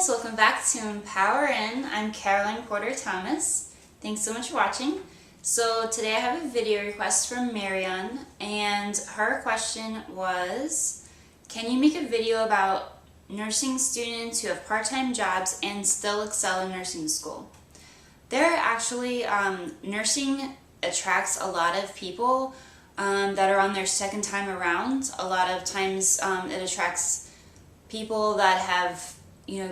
guys, welcome back to Empower In. I'm Caroline Porter Thomas. Thanks so much for watching. So today I have a video request from Marion, and her question was, can you make a video about nursing students who have part-time jobs and still excel in nursing school? Nursing attracts a lot of people that are on their second time around. A lot of times it attracts people that have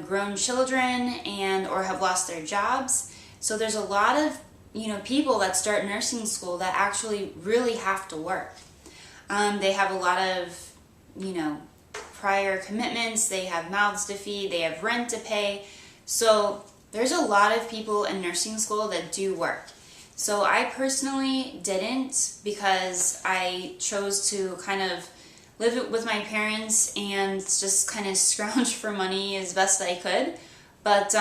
grown children and or have lost their jobs. So there's a lot of people that start nursing school that actually really have to work. They have a lot of prior commitments, they have mouths to feed, they have rent to pay. So there's a lot of people in nursing school that do work. So I personally didn't, because I chose to kind of live with my parents and just kind of scrounge for money as best I could. But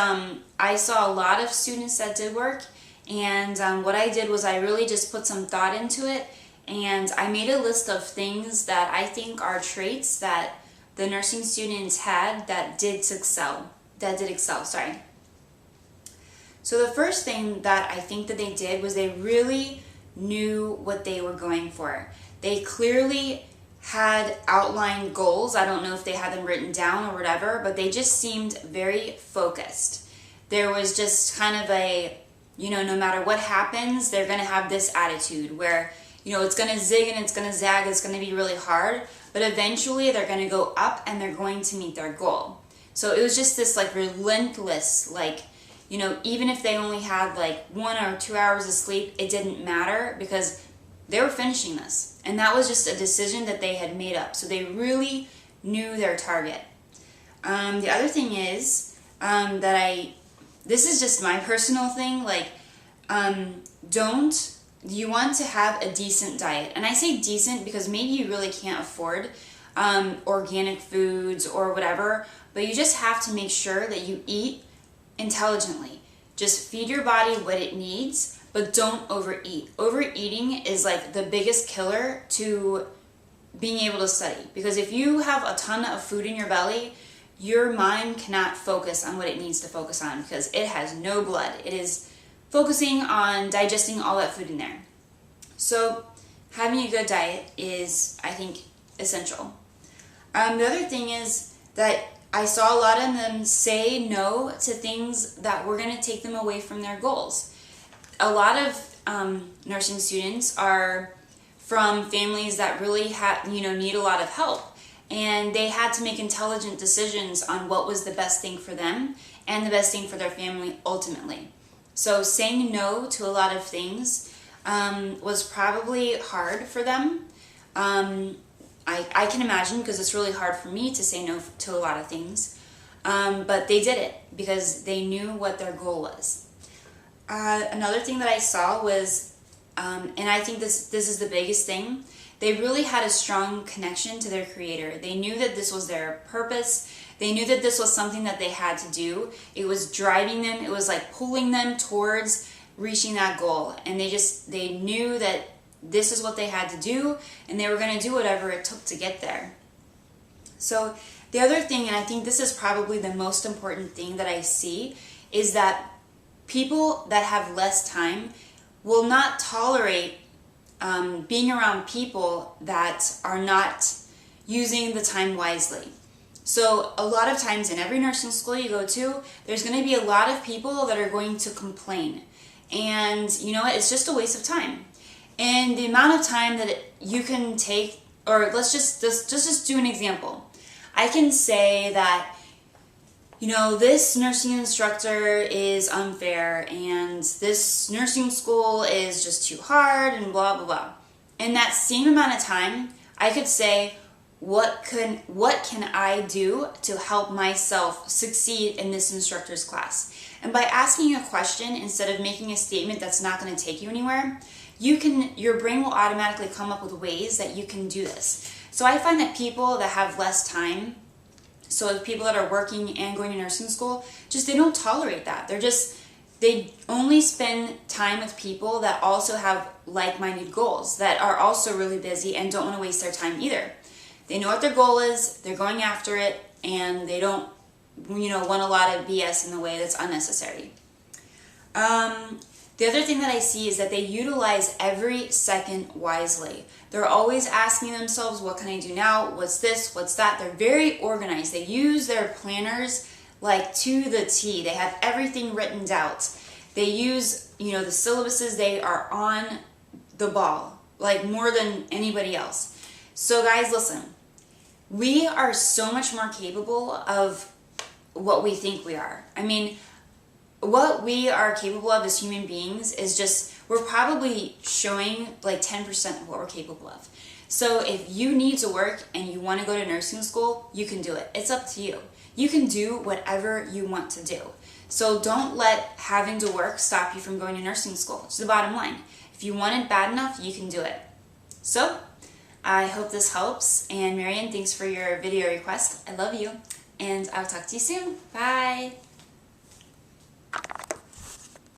I saw a lot of students that did work, and what I did was I really just put some thought into it, and I made a list of things that I think are traits that the nursing students had that did excel. So the first thing that I think that they did was they really knew what they were going for. They clearly had outlined goals. I don't know if they had them written down or whatever, but they just seemed very focused. There was just kind of a, no matter what happens, they're going to have this attitude where, it's going to zig and it's going to zag, it's going to be really hard, but eventually they're going to go up and they're going to meet their goal. So it was just this relentless, even if they only had 1 or 2 hours of sleep, it didn't matter because they were finishing this. And that was just a decision that they had made up. So they really knew their target. The other thing is this is just my personal thing, you want to have a decent diet. And I say decent because maybe you really can't afford organic foods or whatever, but you just have to make sure that you eat intelligently. Just feed your body what it needs, but don't overeat. Overeating is the biggest killer to being able to study, because if you have a ton of food in your belly, your mind cannot focus on what it needs to focus on because it has no blood. It is focusing on digesting all that food in there. So having a good diet is, I think, essential. The other thing is that I saw a lot of them say no to things that were going to take them away from their goals. A lot of nursing students are from families that really need a lot of help, and they had to make intelligent decisions on what was the best thing for them and the best thing for their family ultimately. So saying no to a lot of things was probably hard for them. I can imagine, because it's really hard for me to say no to a lot of things, but they did it because they knew what their goal was. Another thing that I saw was, and I think this is the biggest thing, they really had a strong connection to their creator. They knew that this was their purpose. They knew that this was something that they had to do. It was driving them. It was pulling them towards reaching that goal. And they knew that this is what they had to do, and they were going to do whatever it took to get there. So the other thing, and I think this is probably the most important thing that I see, is that people that have less time will not tolerate being around people that are not using the time wisely. So a lot of times in every nursing school you go to, there's going to be a lot of people that are going to complain. And you know what? It's just a waste of time. And the amount of time that you can take, or let's just do an example. I can say that, this nursing instructor is unfair, and this nursing school is just too hard, and blah, blah, blah. In that same amount of time, I could say, what can I do to help myself succeed in this instructor's class? And by asking a question instead of making a statement that's not going to take you anywhere, your brain will automatically come up with ways that you can do this. So I find that people that have less time, so the people that are working and going to nursing school, they don't tolerate that. They only spend time with people that also have like-minded goals, that are also really busy and don't want to waste their time either. They know what their goal is, they're going after it, and they don't want a lot of BS in the way that's unnecessary. The other thing that I see is that they utilize every second wisely. They're always asking themselves, what can I do now? What's this? What's that? They're very organized. They use their planners like to the T. They have everything written out. They use, the syllabuses. They are on the ball, like more than anybody else. So guys, listen, we are so much more capable of what we think we are. I mean, what we are capable of as human beings is just, we're probably showing like 10% of what we're capable of. So if you need to work and you want to go to nursing school, you can do it. It's up to you. You can do whatever you want to do. So don't let having to work stop you from going to nursing school. It's the bottom line. If you want it bad enough, you can do it. So I hope this helps. And Marion, thanks for your video request. I love you. And I'll talk to you soon. Bye.